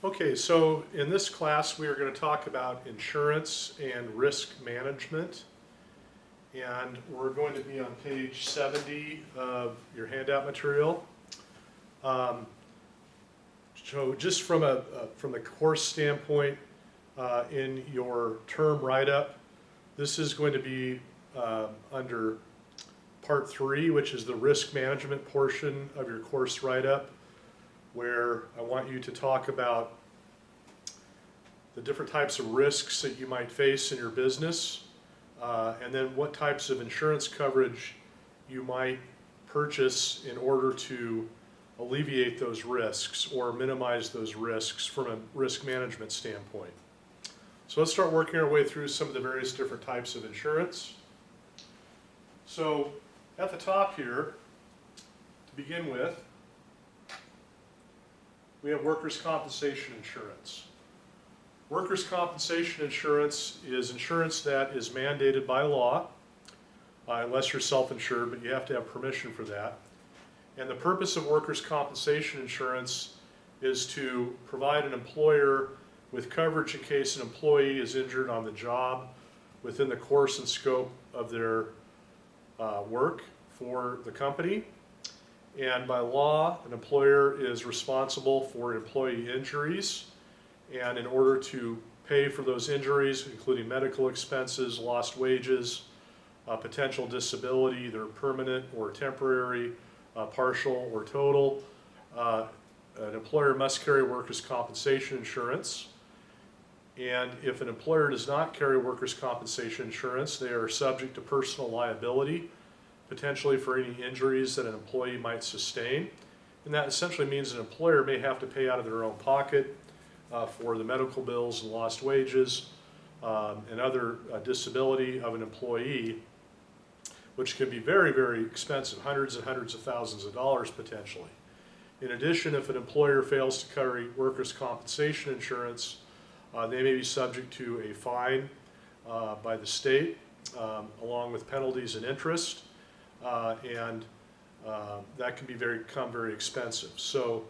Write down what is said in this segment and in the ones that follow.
Okay, so in this class we are going to talk about insurance and risk management, and we're going to be on page 70 of your handout material. So just from the course standpoint, in your term write-up, this is going to be under part 3, which is the risk management portion of your course write-up, where I want you to talk about the different types of risks that you might face in your business, and then what types of insurance coverage you might purchase in order to alleviate those risks or minimize those risks from a risk management standpoint. So let's start working our way through some of the various different types of insurance. So at the top here, to begin with, we have workers' compensation insurance. Workers' compensation insurance is insurance that is mandated by law, unless you're self-insured, but you have to have permission for that. And the purpose of workers' compensation insurance is to provide an employer with coverage in case an employee is injured on the job within the course and scope of their work for the company. And by law, an employer is responsible for employee injuries, and in order to pay for those injuries, including medical expenses, lost wages, potential disability, either permanent or temporary, partial or total, an employer must carry workers' compensation insurance. And if an employer does not carry workers' compensation insurance, they are subject to personal liability, potentially for any injuries that an employee might sustain. And that essentially means an employer may have to pay out of their own pocket for the medical bills and lost wages and other disability of an employee, which can be very, very expensive, hundreds and hundreds of thousands of dollars potentially. In addition, if an employer fails to carry workers' compensation insurance, they may be subject to a fine by the state, along with penalties and interest, and that can become very expensive. So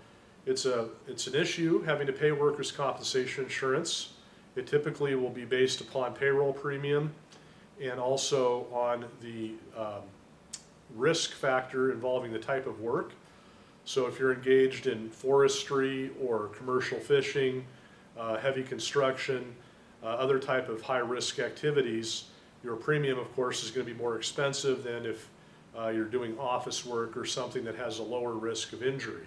it's an issue having to pay workers' compensation insurance. It typically will be based upon payroll premium and also on the risk factor involving the type of work. So if you're engaged in forestry or commercial fishing, heavy construction, other type of high-risk activities, your premium, of course, is going to be more expensive than if you're doing office work or something that has a lower risk of injury.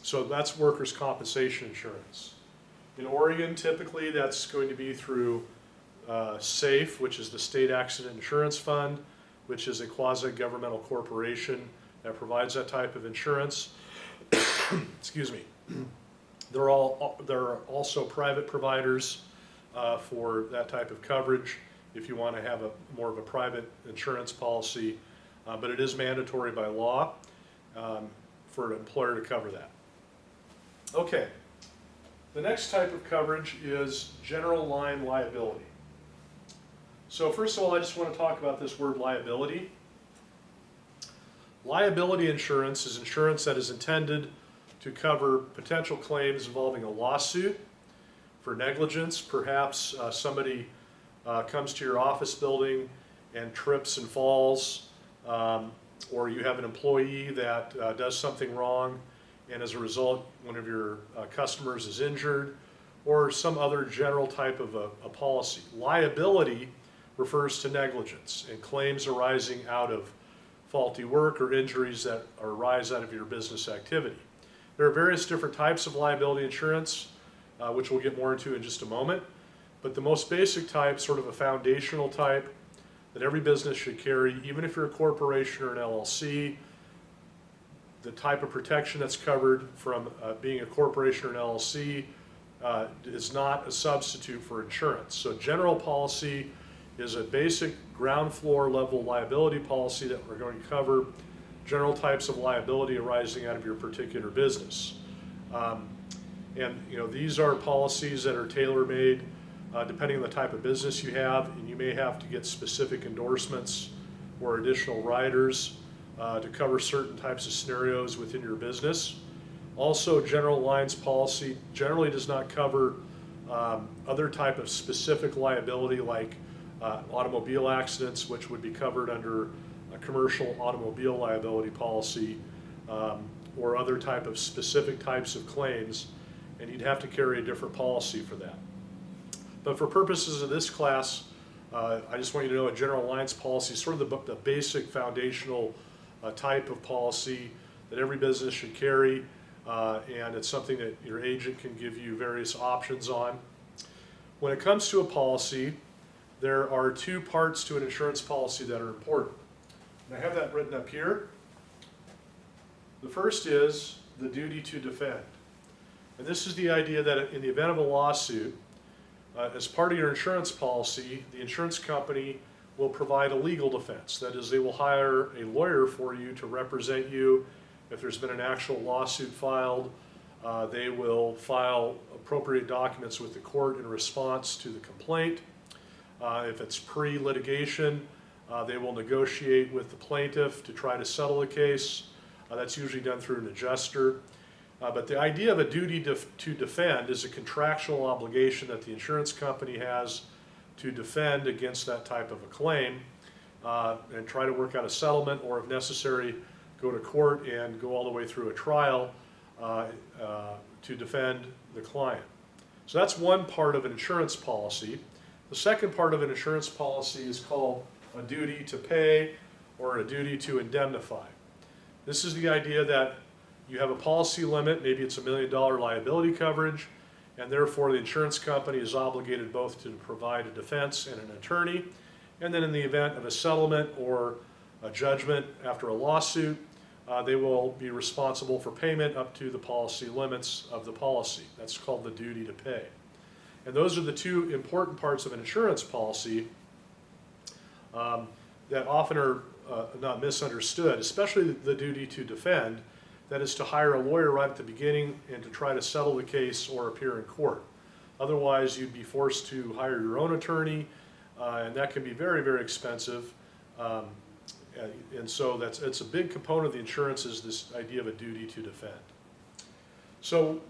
So that's workers' compensation insurance. In Oregon, typically that's going to be through SAFE, which is the State Accident Insurance Fund, which is a quasi-governmental corporation that provides that type of insurance. Excuse me. There are also private providers for that type of coverage if you want to have more of a private insurance policy, but it is mandatory by law for an employer to cover that. Okay, the next type of coverage is general line liability. So first of all, I just want to talk about this word liability. Liability insurance is insurance that is intended to cover potential claims involving a lawsuit for negligence. Perhaps somebody comes to your office building and trips and falls, or you have an employee that does something wrong, and as a result one of your customers is injured, or some other general type of a policy. Liability refers to negligence and claims arising out of faulty work or injuries that arise out of your business activity. There are various different types of liability insurance, which we'll get more into in just a moment, but the most basic type, sort of a foundational type, that every business should carry, even if you're a corporation or an LLC. The type of protection that's covered from being a corporation or an LLC is not a substitute for insurance. So general policy is a basic ground floor level liability policy that we're going to cover general types of liability arising out of your particular business. And these are policies that are tailor-made depending on the type of business you have, and you may have to get specific endorsements or additional riders to cover certain types of scenarios within your business. Also, general lines policy generally does not cover other type of specific liability like automobile accidents, which would be covered under a commercial automobile liability policy, or other type of specific types of claims, and you'd have to carry a different policy for that. But for purposes of this class, I just want you to know a general lines policy is sort of the basic foundational type of policy that every business should carry, and it's something that your agent can give you various options on. When it comes to a policy, there are two parts to an insurance policy that are important. And I have that written up here. The first is the duty to defend. And this is the idea that in the event of a lawsuit, as part of your insurance policy, the insurance company will provide a legal defense. That is, they will hire a lawyer for you to represent you. If there's been an actual lawsuit filed, they will file appropriate documents with the court in response to the complaint. If it's pre-litigation, they will negotiate with the plaintiff to try to settle the case. That's usually done through an adjuster. But the idea of a duty to defend is a contractual obligation that the insurance company has to defend against that type of a claim, and try to work out a settlement, or if necessary, go to court and go all the way through a trial to defend the client. So that's one part of an insurance policy. The second part of an insurance policy is called a duty to pay or a duty to indemnify. This is the idea that you have a policy limit, maybe it's $1 million liability coverage, and therefore the insurance company is obligated both to provide a defense and an attorney, and then in the event of a settlement or a judgment after a lawsuit, they will be responsible for payment up to the policy limits of the policy. That's called the duty to pay. And those are the two important parts of an insurance policy that often are not misunderstood, especially the duty to defend. That is to hire a lawyer right at the beginning and to try to settle the case or appear in court. Otherwise, you'd be forced to hire your own attorney, and that can be very, very expensive. And so it's a big component of the insurance, is this idea of a duty to defend. So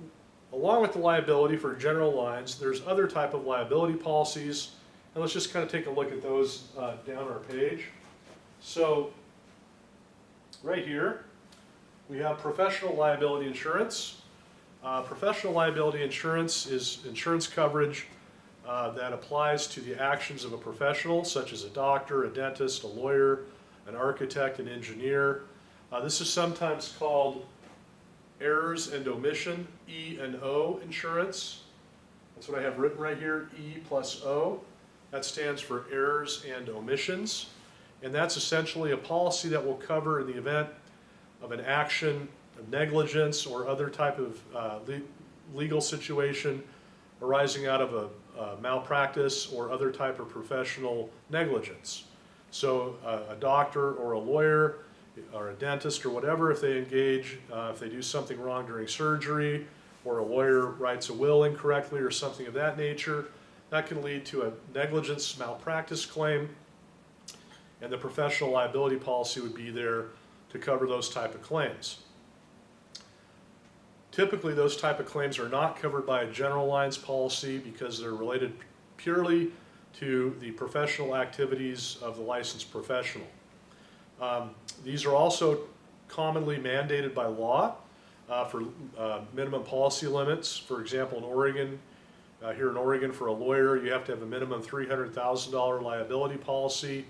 along with the liability for general lines, there's other type of liability policies, and let's just kind of take a look at those down our page. So right here, we have professional liability insurance. Professional liability insurance is insurance coverage that applies to the actions of a professional, such as a doctor, a dentist, a lawyer, an architect, an engineer. This is sometimes called errors and omission, E&O insurance. That's what I have written right here, E plus O. That stands for errors and omissions. And that's essentially a policy that will cover in the event of an action of negligence or other type of legal situation arising out of a malpractice or other type of professional negligence. So a doctor or a lawyer or a dentist or whatever, if they engage, if they do something wrong during surgery, or a lawyer writes a will incorrectly or something of that nature, that can lead to a negligence malpractice claim, and the professional liability policy would be there to cover those type of claims. Typically, those type of claims are not covered by a general lines policy because they're related purely to the professional activities of the licensed professional. These are also commonly mandated by law for minimum policy limits. For example, in Oregon, here in Oregon, for a lawyer, you have to have a minimum $300,000 liability policy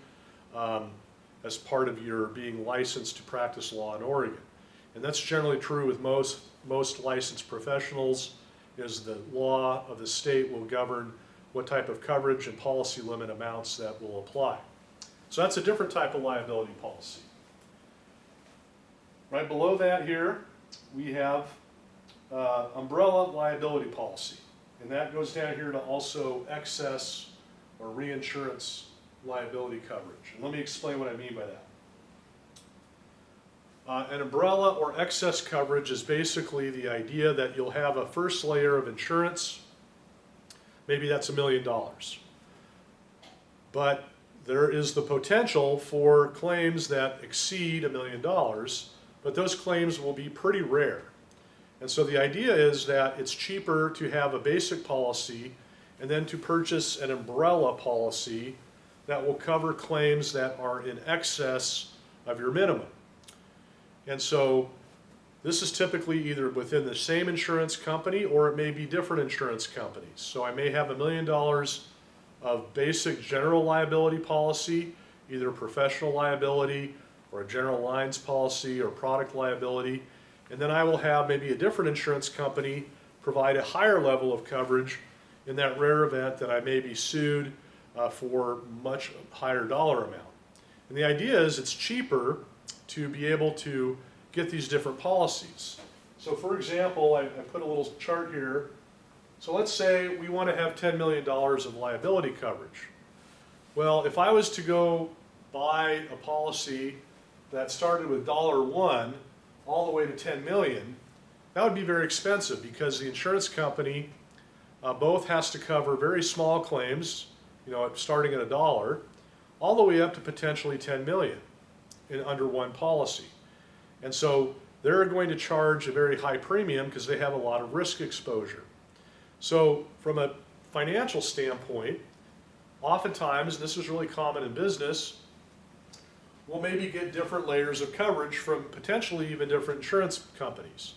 as part of your being licensed to practice law in Oregon. And that's generally true with most licensed professionals, is the law of the state will govern what type of coverage and policy limit amounts that will apply. So that's a different type of liability policy. Right below that here, we have umbrella liability policy. And that goes down here to also excess or reinsurance liability coverage. And let me explain what I mean by that. An umbrella or excess coverage is basically the idea that you'll have a first layer of insurance. Maybe that's $1 million. But there is the potential for claims that exceed $1 million, but those claims will be pretty rare. And so the idea is that it's cheaper to have a basic policy and then to purchase an umbrella policy that will cover claims that are in excess of your minimum. And so this is typically either within the same insurance company or it may be different insurance companies. So I may have $1 million of basic general liability policy, either professional liability or a general lines policy or product liability. And then I will have maybe a different insurance company provide a higher level of coverage in that rare event that I may be sued for much higher dollar amount. And the idea is it's cheaper to be able to get these different policies. So for example, I put a little chart here. So let's say we want to have $10 million of liability coverage. Well, if I was to go buy a policy that started with $1 all the way to 10 million, that would be very expensive because the insurance company both has to cover very small claims, starting at $1, all the way up to potentially 10 million under one policy. And so they're going to charge a very high premium because they have a lot of risk exposure. So from a financial standpoint, oftentimes, and this is really common in business, we'll maybe get different layers of coverage from potentially even different insurance companies.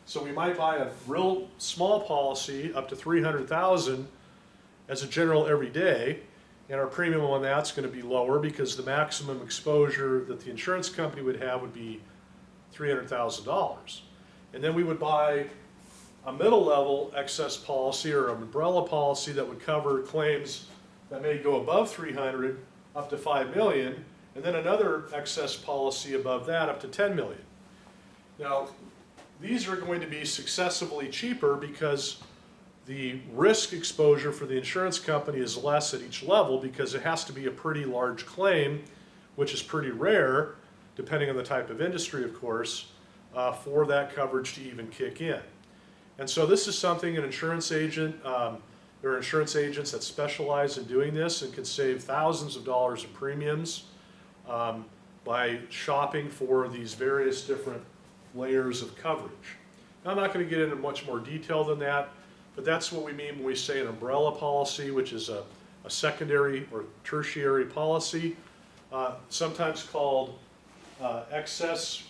So we might buy a real small policy up to $300,000 as a general everyday, and our premium on that's going to be lower because the maximum exposure that the insurance company would have would be $300,000. And then we would buy a middle level excess policy or an umbrella policy that would cover claims that may go above 300 up to 5 million, and then another excess policy above that up to 10 million. Now, these are going to be successively cheaper because the risk exposure for the insurance company is less at each level because it has to be a pretty large claim, which is pretty rare, depending on the type of industry, of course, for that coverage to even kick in. And so this is something an insurance agent, there are insurance agents that specialize in doing this and can save thousands of dollars in premiums by shopping for these various different layers of coverage. Now, I'm not going to get into much more detail than that, but that's what we mean when we say an umbrella policy, which is a secondary or tertiary policy, sometimes called excess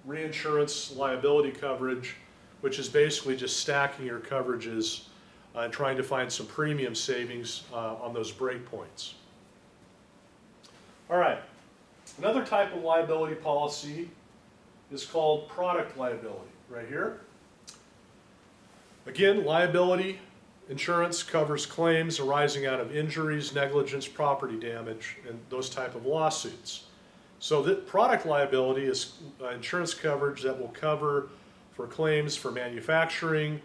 reinsurance liability coverage, which is basically just stacking your coverages and trying to find some premium savings on those break points. All right, another type of liability policy is called product liability, right here. Again, liability insurance covers claims arising out of injuries, negligence, property damage, and those type of lawsuits. So that product liability is insurance coverage that will cover for claims for manufacturing,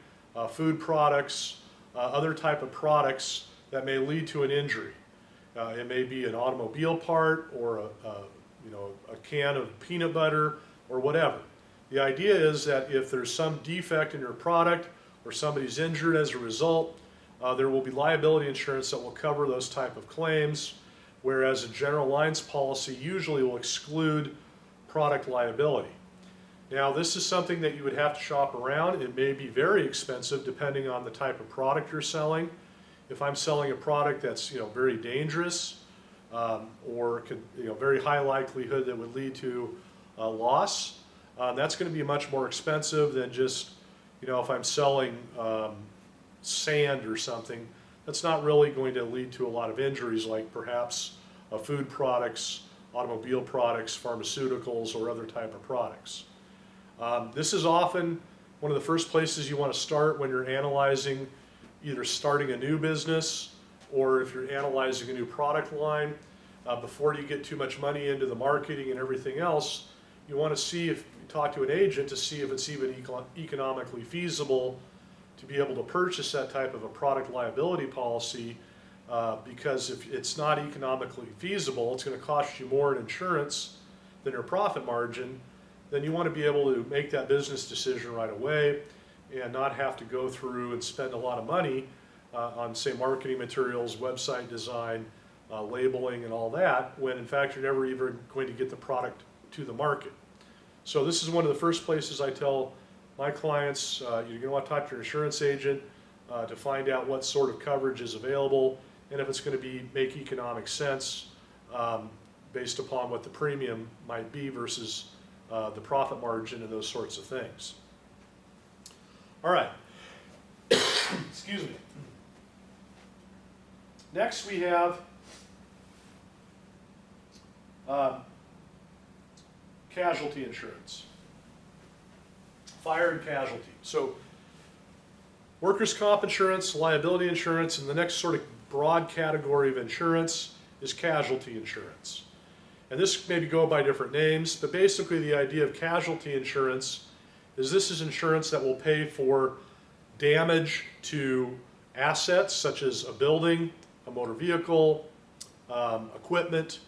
food products, other type of products that may lead to an injury. It may be an automobile part or a can of peanut butter or whatever. The idea is that if there's some defect in your product or somebody's injured as a result, there will be liability insurance that will cover those type of claims, whereas a general lines policy usually will exclude product liability. Now, this is something that you would have to shop around. It may be very expensive depending on the type of product you're selling. If I'm selling a product that's very dangerous or could, very high likelihood that would lead to a loss, that's going to be much more expensive than just if I'm selling sand or something. That's not really going to lead to a lot of injuries like perhaps food products, automobile products, pharmaceuticals, or other type of products. This is often one of the first places you want to start when you're analyzing either starting a new business or if you're analyzing a new product line. Before you get too much money into the marketing and everything else, you want to see if you talk to an agent to see if it's even economically feasible to be able to purchase that type of a product liability policy, because if it's not economically feasible, it's going to cost you more in insurance than your profit margin. Then you want to be able to make that business decision right away and not have to go through and spend a lot of money on, say, marketing materials, website design, labeling, and all that, when in fact you're never even going to get the product to the market. So this is one of the first places I tell my clients, you're going to want to talk to your insurance agent to find out what sort of coverage is available and if it's going to make economic sense based upon what the premium might be versus the profit margin and those sorts of things. All right. Excuse me. Next we have casualty insurance. Fire and casualty. So workers' comp insurance, liability insurance, and the next sort of broad category of insurance is casualty insurance. And this maybe go by different names, but basically the idea of casualty insurance is this is insurance that will pay for damage to assets such as a building, a motor vehicle, equipment,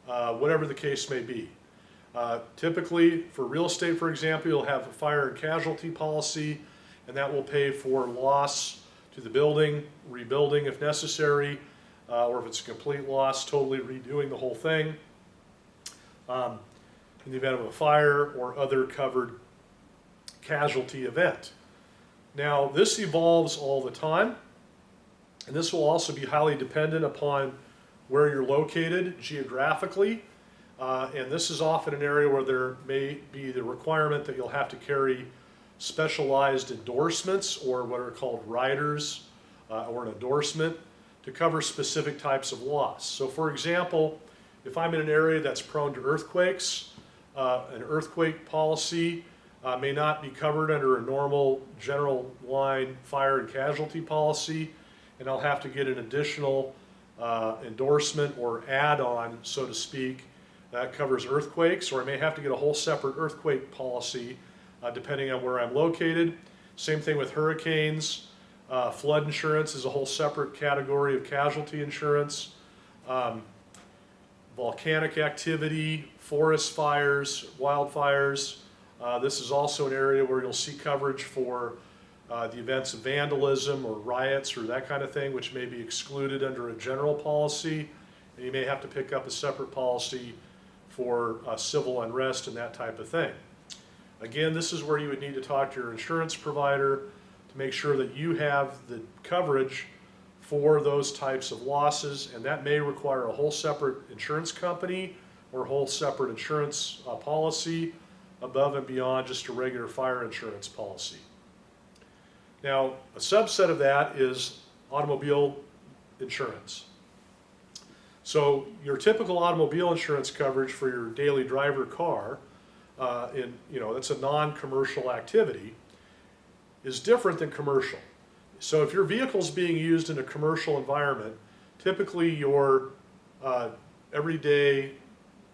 whatever the case may be. Typically, for real estate, for example, you'll have a fire and casualty policy, and that will pay for loss to the building, rebuilding if necessary, or if it's a complete loss, totally redoing the whole thing in the event of a fire or other covered casualty event. Now, this evolves all the time, and this will also be highly dependent upon where you're located geographically. And this is often an area where there may be the requirement that you'll have to carry specialized endorsements or what are called riders or an endorsement to cover specific types of loss. So for example, if I'm in an area that's prone to earthquakes, an earthquake policy may not be covered under a normal general line fire and casualty policy, and I'll have to get an additional endorsement or add-on, so to speak, that covers earthquakes, or I may have to get a whole separate earthquake policy depending on where I'm located. Same thing with hurricanes. Flood insurance is a whole separate category of casualty insurance. Volcanic activity, forest fires, wildfires. This is also an area where you'll see coverage for the events of vandalism or riots or that kind of thing, which may be excluded under a general policy. And you may have to pick up a separate policy for civil unrest and that type of thing. Again, this is where you would need to talk to your insurance provider to make sure that you have the coverage for those types of losses, and that may require a whole separate insurance company or a whole separate insurance policy above and beyond just a regular fire insurance policy. Now, a subset of that is automobile insurance. So your typical automobile insurance coverage for your daily driver car, that's a non-commercial activity, is different than commercial. So if your vehicle is being used in a commercial environment, typically your everyday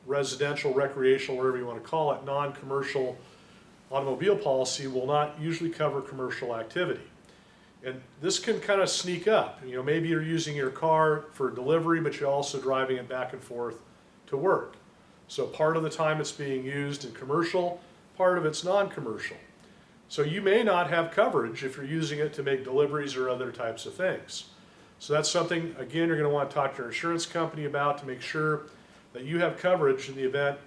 residential, recreational, whatever you want to call it, non-commercial automobile policy will not usually cover commercial activity. And this can kind of sneak up. Maybe you're using your car for delivery, but you're also driving it back and forth to work. So part of the time it's being used in commercial, part of it's non-commercial. So you may not have coverage if you're using it to make deliveries or other types of things. So that's something, again, you're going to want to talk to your insurance company about to make sure that you have coverage in the event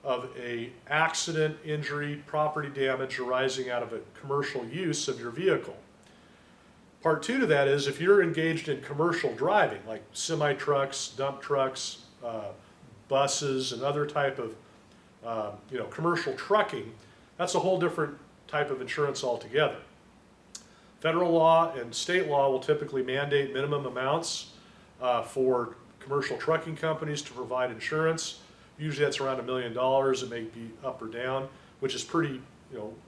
of an accident, injury, property damage arising out of a commercial use of your vehicle. Part two to that is if you're engaged in commercial driving, like semi-trucks, dump trucks, buses, and other type of commercial trucking, that's a whole different type of insurance altogether. Federal law and state law will typically mandate minimum amounts for commercial trucking companies to provide insurance. Usually that's around $1 million. It may be up or down, which is pretty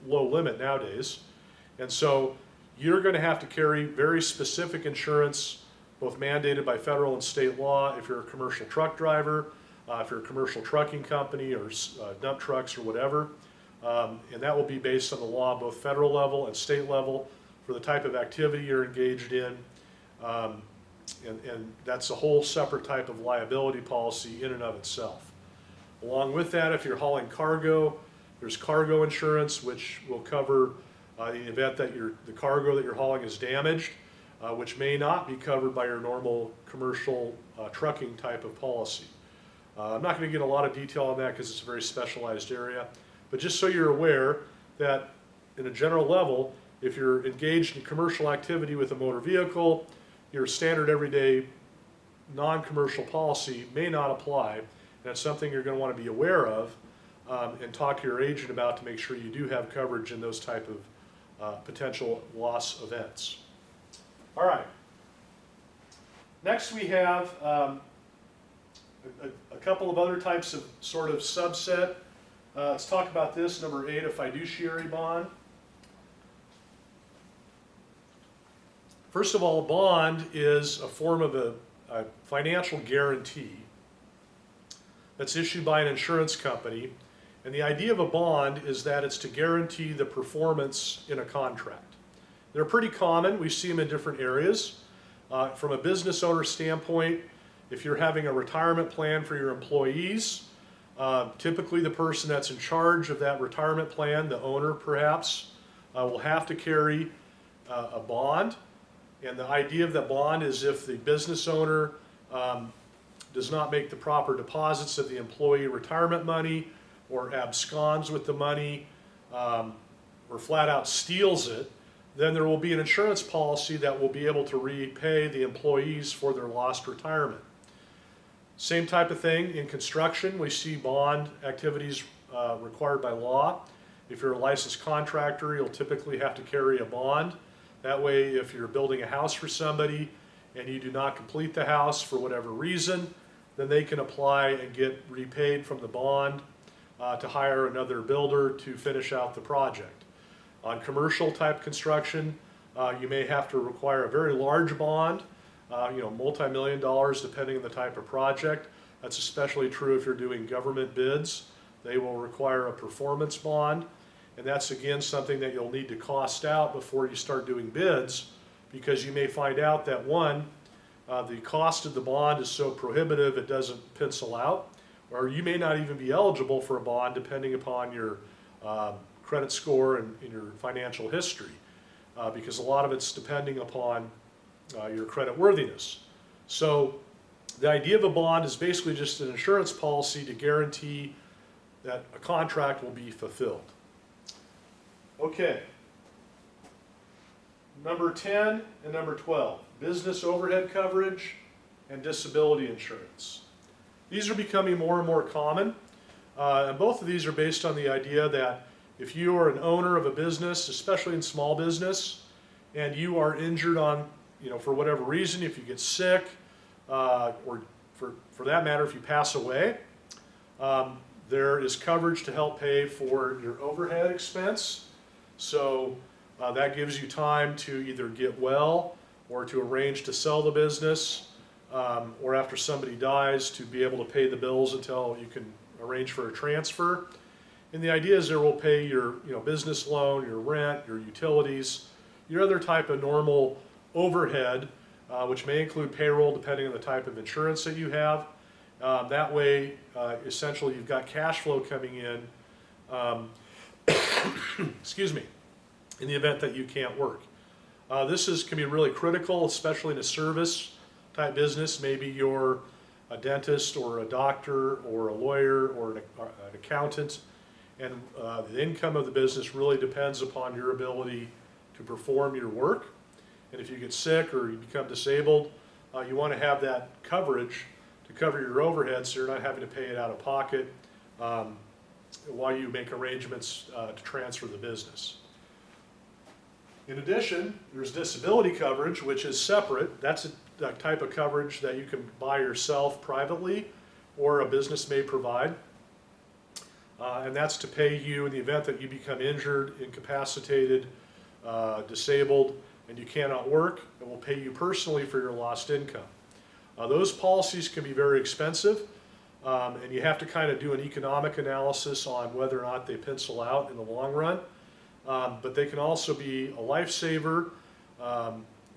low limit nowadays. And so you're going to have to carry very specific insurance, both mandated by federal and state law if you're a commercial truck driver, if you're a commercial trucking company or dump trucks or whatever. And that will be based on the law, both federal level and state level, for the type of activity you're engaged in. And that's a whole separate type of liability policy in and of itself. Along with that, if you're hauling cargo, there's cargo insurance, which will cover in the event that the cargo that you're hauling is damaged, which may not be covered by your normal commercial trucking type of policy. I'm not going to get a lot of detail on that because it's a very specialized area, but just so you're aware that in a general level, if you're engaged in commercial activity with a motor vehicle, your standard everyday non-commercial policy may not apply. And that's something you're going to want to be aware of and talk to your agent about to make sure you do have coverage in those type of potential loss events. All right. Next we have a couple of other types of sort of subset. Let's talk about this, number 8, a fiduciary bond. First of all, a bond is a form of a financial guarantee that's issued by an insurance company. And the idea of a bond is that it's to guarantee the performance in a contract. They're pretty common. We see them in different areas. From a business owner standpoint, if you're having a retirement plan for your employees, typically the person that's in charge of that retirement plan, the owner perhaps, will have to carry a bond. And the idea of the bond is if the business owner does not make the proper deposits of the employee retirement money, or absconds with the money, or flat out steals it, then there will be an insurance policy that will be able to repay the employees for their lost retirement. Same type of thing in construction. We see bond activities required by law. If you're a licensed contractor, you'll typically have to carry a bond. That way, if you're building a house for somebody and you do not complete the house for whatever reason, then they can apply and get repaid from the bond to hire another builder to finish out the project. On commercial type construction, you may have to require a very large bond, multi-million dollars depending on the type of project. That's especially true if you're doing government bids. They will require a performance bond. And that's again something that you'll need to cost out before you start doing bids, because you may find out that one, the cost of the bond is so prohibitive it doesn't pencil out, or you may not even be eligible for a bond depending upon your credit score and your financial history, because a lot of it's depending upon your credit worthiness. So the idea of a bond is basically just an insurance policy to guarantee that a contract will be fulfilled. Okay, number 10 and number 12, business overhead coverage and disability insurance. These are becoming more and more common, and both of these are based on the idea that if you are an owner of a business, especially in small business, and you are injured on, for whatever reason, if you get sick, or for that matter, if you pass away, there is coverage to help pay for your overhead expense. So that gives you time to either get well or to arrange to sell the business, or after somebody dies to be able to pay the bills until you can arrange for a transfer. And the idea is there will pay your business loan, your rent, your utilities, your other type of normal overhead, which may include payroll depending on the type of insurance that you have. That way, essentially, you've got cash flow coming in, excuse me, in the event that you can't work. This can be really critical, especially in a service type business. Maybe you're a dentist or a doctor or a lawyer or an accountant, and the income of the business really depends upon your ability to perform your work. And if you get sick or you become disabled, you want to have that coverage to cover your overhead so you're not having to pay it out of pocket while you make arrangements to transfer the business. In addition, there's disability coverage, which is separate. That's a type of coverage that you can buy yourself privately or a business may provide. And that's to pay you in the event that you become injured, incapacitated, disabled, and you cannot work. It will pay you personally for your lost income. Those policies can be very expensive, and you have to kind of do an economic analysis on whether or not they pencil out in the long run. But they can also be a lifesaver. I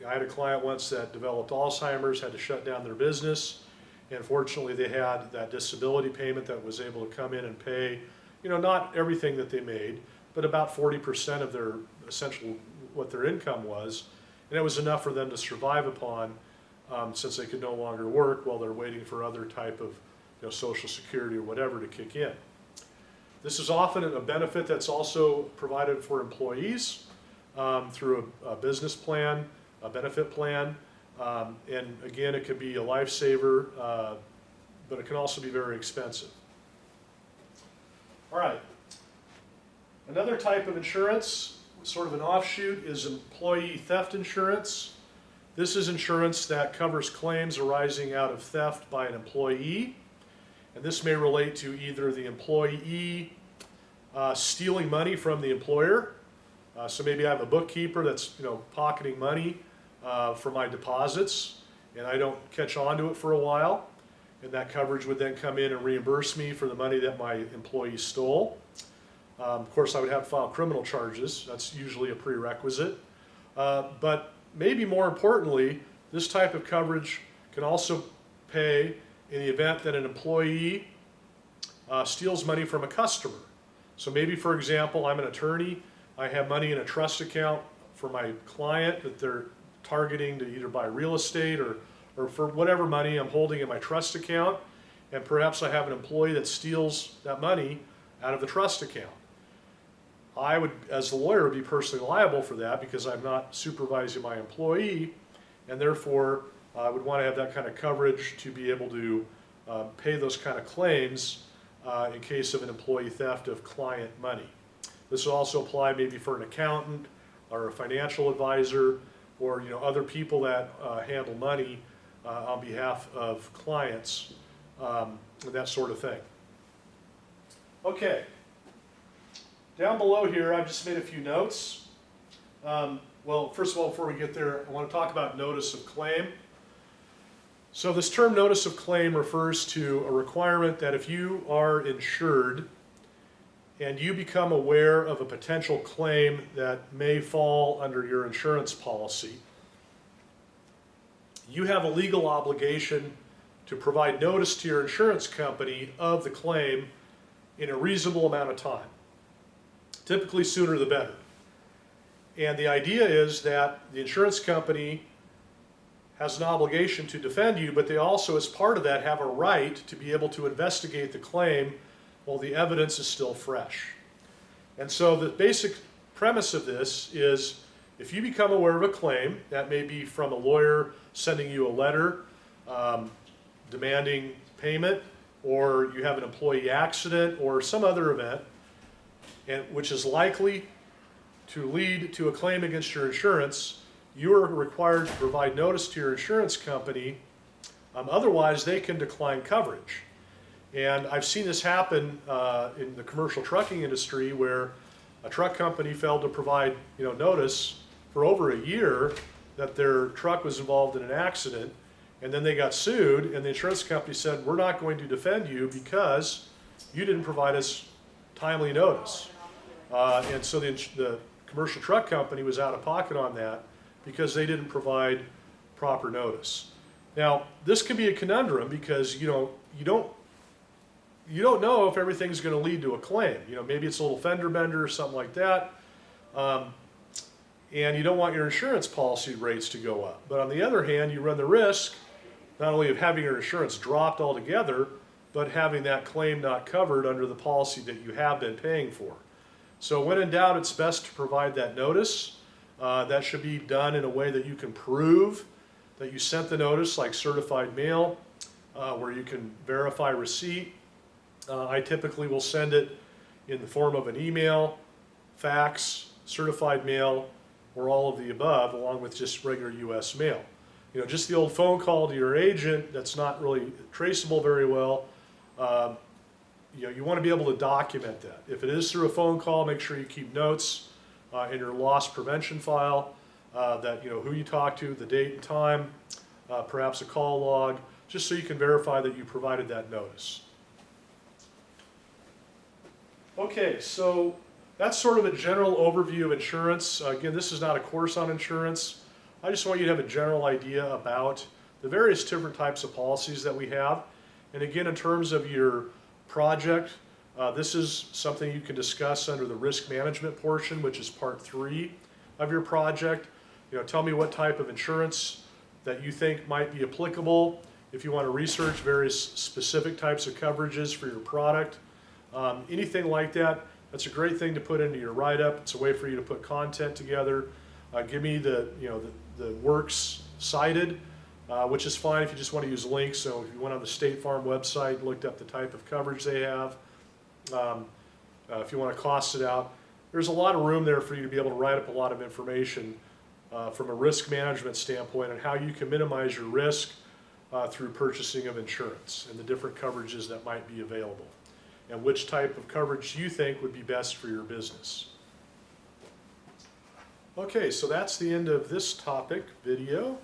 had a client once that developed Alzheimer's, had to shut down their business, and fortunately they had that disability payment that was able to come in and pay, not everything that they made, but about 40% of their essential what their income was, and it was enough for them to survive upon, since they could no longer work while they're waiting for other type of Social Security or whatever to kick in. This is often a benefit that's also provided for employees through a business plan, a benefit plan, and again, it could be a lifesaver, but it can also be very expensive. All right. Another type of insurance, sort of an offshoot, is employee theft insurance. This is insurance that covers claims arising out of theft by an employee. And this may relate to either the employee stealing money from the employer. So maybe I have a bookkeeper that's pocketing money for my deposits, and I don't catch on to it for a while. And that coverage would then come in and reimburse me for the money that my employee stole. Of course, I would have to file criminal charges. That's usually a prerequisite. But maybe more importantly, this type of coverage can also pay in the event that an employee steals money from a customer. So maybe, for example, I'm an attorney. I have money in a trust account for my client that they're targeting to either buy real estate or for whatever money I'm holding in my trust account. And perhaps I have an employee that steals that money out of the trust account. I would, as the lawyer, be personally liable for that because I'm not supervising my employee, and therefore I would want to have that kind of coverage to be able to pay those kind of claims in case of an employee theft of client money. This will also apply maybe for an accountant or a financial advisor or other people that handle money on behalf of clients, that sort of thing. Okay. Down below here, I've just made a few notes. Well, first of all, before we get there, I want to talk about notice of claim. So this term notice of claim refers to a requirement that if you are insured and you become aware of a potential claim that may fall under your insurance policy, you have a legal obligation to provide notice to your insurance company of the claim in a reasonable amount of time. Typically sooner the better. And the idea is that the insurance company has an obligation to defend you, but they also, as part of that, have a right to be able to investigate the claim while the evidence is still fresh. And so the basic premise of this is if you become aware of a claim, that may be from a lawyer sending you a letter demanding payment, or you have an employee accident or some other event, which is likely to lead to a claim against your insurance, you are required to provide notice to your insurance company. Otherwise, they can decline coverage. And I've seen this happen in the commercial trucking industry where a truck company failed to provide notice for over a year that their truck was involved in an accident, and then they got sued, and the insurance company said, we're not going to defend you because you didn't provide us timely notice. And so the commercial truck company was out of pocket on that because they didn't provide proper notice. Now, this can be a conundrum because you don't know if everything's going to lead to a claim. Maybe it's a little fender bender or something like that, and you don't want your insurance policy rates to go up. But on the other hand, you run the risk not only of having your insurance dropped altogether, but having that claim not covered under the policy that you have been paying for. So when in doubt, it's best to provide that notice. That should be done in a way that you can prove that you sent the notice, like certified mail, where you can verify receipt. I typically will send it in the form of an email, fax, certified mail, or all of the above, along with just regular U.S. mail. Just the old phone call to your agent that's not really traceable very well. You want to be able to document that. If it is through a phone call, make sure you keep notes in your loss prevention file, that who you talked to, the date and time, perhaps a call log, just so you can verify that you provided that notice. Okay, so that's sort of a general overview of insurance. Again, this is not a course on insurance. I just want you to have a general idea about the various different types of policies that we have. And again, in terms of your project, this is something you can discuss under the risk management portion, which is part 3 of your project. Tell me what type of insurance that you think might be applicable. If you want to research various specific types of coverages for your product, Anything like that, that's a great thing to put into your write-up. It's a way for you to put content together. Give me the works cited, which is fine if you just want to use links. So if you went on the State Farm website and looked up the type of coverage they have, if you want to cost it out, there's a lot of room there for you to be able to write up a lot of information from a risk management standpoint and how you can minimize your risk through purchasing of insurance and the different coverages that might be available and which type of coverage you think would be best for your business. Okay, so that's the end of this topic video.